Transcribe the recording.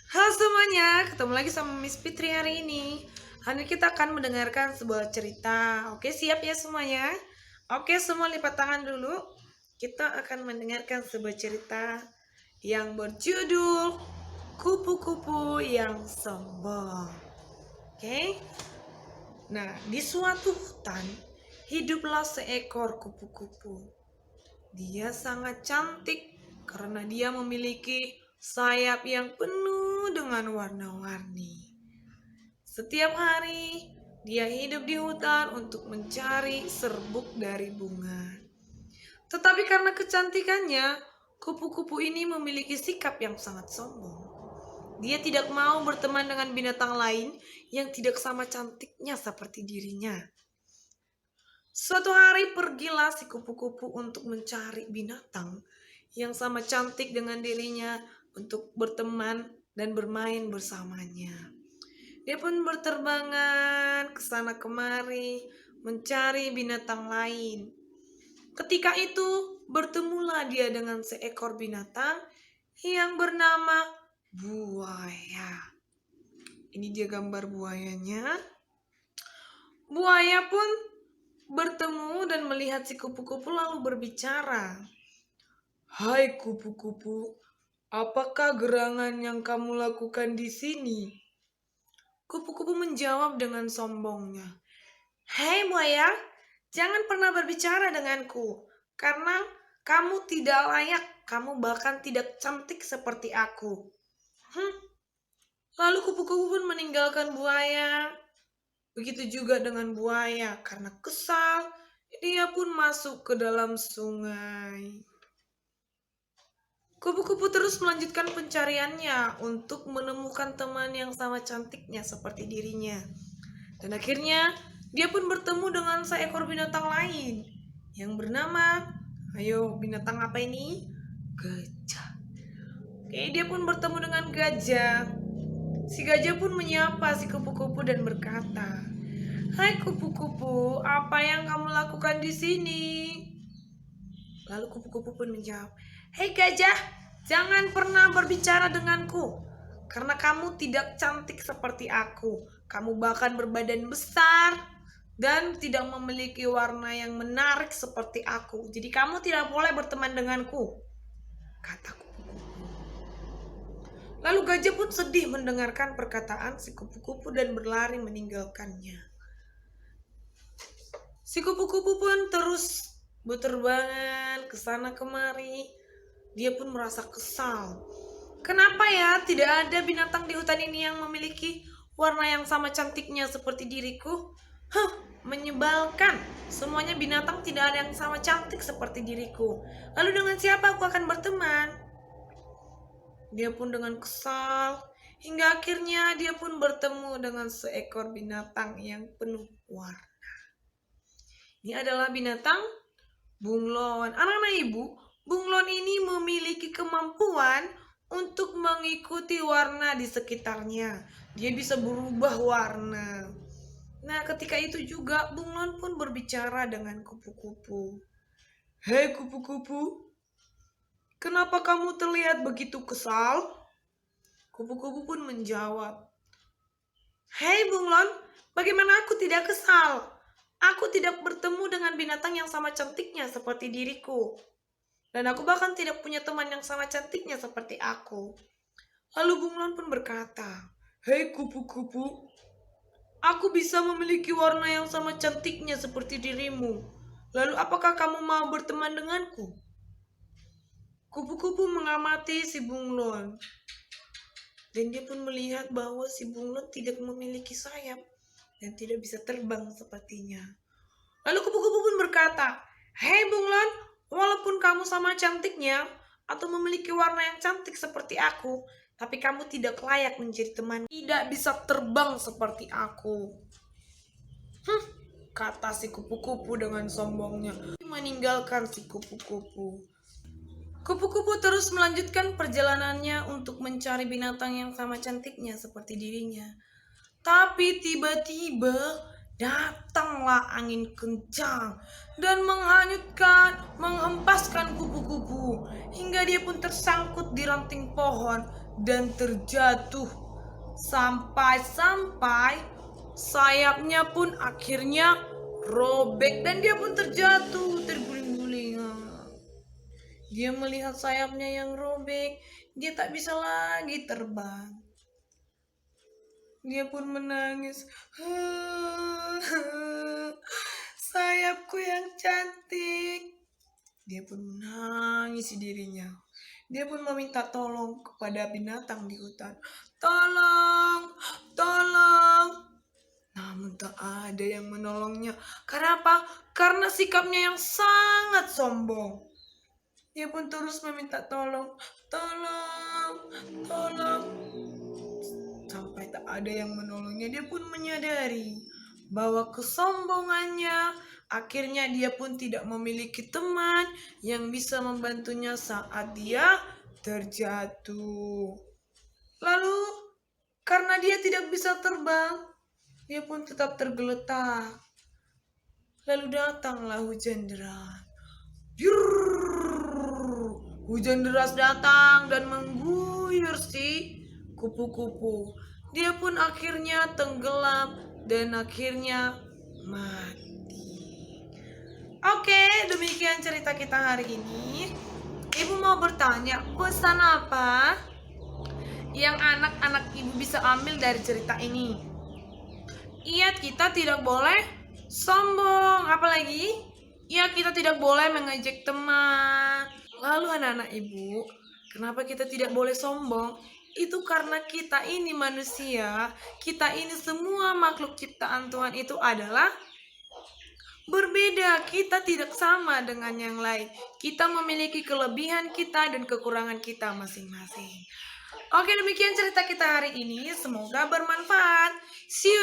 Halo semuanya, ketemu lagi sama Miss Fitri hari ini. Hari ini kita akan mendengarkan sebuah cerita. Oke, siap ya semuanya? Oke, semua lipat tangan dulu. Kita akan mendengarkan sebuah cerita yang berjudul Kupu-kupu yang Sombong. Oke. Nah, di suatu hutan hiduplah seekor kupu-kupu. Dia sangat cantik karena dia memiliki sayap yang penuh dengan warna-warni. Setiap hari, dia hidup di hutan untuk mencari serbuk dari bunga. Tetapi karena kecantikannya, kupu-kupu ini memiliki sikap yang sangat sombong. Dia tidak mau berteman dengan binatang lain yang tidak sama cantiknya seperti dirinya. Suatu hari pergilah si kupu-kupu untuk mencari binatang yang sama cantik dengan dirinya untuk berteman dan bermain bersamanya. Dia pun berterbangan ke sana kemari mencari binatang lain. Ketika itu bertemulah dia dengan seekor binatang yang bernama buaya. Ini dia gambar buayanya. Buaya pun bertemu dan melihat si kupu-kupu lalu berbicara. "Hai kupu-kupu, apakah gerangan yang kamu lakukan di sini?" Kupu-kupu menjawab dengan sombongnya. "Hei buaya, jangan pernah berbicara denganku, karena kamu tidak layak, kamu bahkan tidak cantik seperti aku." Lalu kupu-kupu pun meninggalkan buaya. Begitu juga dengan buaya, karena kesal, dia pun masuk ke dalam sungai. Kupu-kupu terus melanjutkan pencariannya untuk menemukan teman yang sama cantiknya seperti dirinya. Dan akhirnya, dia pun bertemu dengan seekor binatang lain yang bernama, ayo binatang apa ini? Gajah. Oke, dia pun bertemu dengan gajah. Si gajah pun menyapa si kupu-kupu dan berkata, "Hai kupu-kupu, apa yang kamu lakukan di sini?" Lalu kupu-kupu pun menjawab, "Hei gajah, jangan pernah berbicara denganku, karena kamu tidak cantik seperti aku. Kamu bahkan berbadan besar dan tidak memiliki warna yang menarik seperti aku. Jadi kamu tidak boleh berteman denganku," kata kupu-kupu. Lalu gajah pun sedih mendengarkan perkataan si kupu-kupu dan berlari meninggalkannya. Si kupu-kupu pun terus berterbangan ke sana kemari. Dia pun merasa kesal. Kenapa ya tidak ada binatang di hutan ini yang memiliki warna yang sama cantiknya seperti diriku? Menyebalkan. Semuanya binatang tidak ada yang sama cantik seperti diriku. Lalu dengan siapa aku akan berteman? Dia pun dengan kesal. Hingga akhirnya dia pun bertemu dengan seekor binatang yang penuh warna. Ini adalah binatang bunglon. Anak-anak ibu, bunglon ini memiliki kemampuan untuk mengikuti warna di sekitarnya. Dia bisa berubah warna. Nah, ketika itu juga bunglon pun berbicara dengan kupu-kupu. "Hei kupu-kupu, kenapa kamu terlihat begitu kesal?" Kupu-kupu pun menjawab, "Hei bunglon, bagaimana aku tidak kesal? Aku tidak bertemu dengan binatang yang sama cantiknya seperti diriku. Dan aku bahkan tidak punya teman yang sama cantiknya seperti aku." Lalu bunglon pun berkata, "Hei kupu-kupu, aku bisa memiliki warna yang sama cantiknya seperti dirimu. Lalu apakah kamu mau berteman denganku?" Kupu-kupu mengamati si bunglon. Dan dia pun melihat bahwa si bunglon tidak memiliki sayap dan tidak bisa terbang sepertinya. Lalu kupu-kupu pun berkata, "Hei bunglon, walaupun kamu sama cantiknya atau memiliki warna yang cantik seperti aku, tapi kamu tidak layak menjadi teman. Tidak bisa terbang seperti aku." Kata si kupu-kupu dengan sombongnya. Meninggalkan si kupu-kupu. Kupu-kupu terus melanjutkan perjalanannya untuk mencari binatang yang sama cantiknya seperti dirinya. Tapi tiba-tiba datanglah angin kencang dan menghanyutkan, menghempaskan kupu-kupu hingga dia pun tersangkut di ranting pohon dan terjatuh. Sampai-sampai sayapnya pun akhirnya robek dan dia pun terjatuh, terguling-guling. Dia melihat sayapnya yang robek, dia tak bisa lagi terbang. Dia pun menangis. Sayapku yang cantik. Dia pun menangis dirinya. Dia pun meminta tolong kepada binatang di hutan. Tolong, tolong. Namun tak ada yang menolongnya. Kenapa? Karena sikapnya yang sangat sombong. Dia pun terus meminta tolong. Tolong, tolong. Sampai tak ada yang menolongnya. Dia pun menyadari bahwa kesombongannya akhirnya dia pun tidak memiliki teman yang bisa membantunya saat dia terjatuh. Lalu karena dia tidak bisa terbang, dia pun tetap tergeletak. Lalu datanglah hujan deras. Hujan deras datang dan mengguyur si kupu-kupu. Dia pun akhirnya tenggelam dan akhirnya mati. Oke, demikian cerita kita hari ini. Ibu mau bertanya, pesan apa yang anak-anak ibu bisa ambil dari cerita ini? Iya, kita tidak boleh sombong. Apalagi? Iya, kita tidak boleh mengejek teman. Lalu anak-anak ibu, kenapa kita tidak boleh sombong? Itu karena kita ini manusia, kita ini semua makhluk ciptaan Tuhan itu adalah berbeda. Kita tidak sama dengan yang lain. Kita memiliki kelebihan kita dan kekurangan kita masing-masing. Oke, demikian cerita kita hari ini. Semoga bermanfaat. See you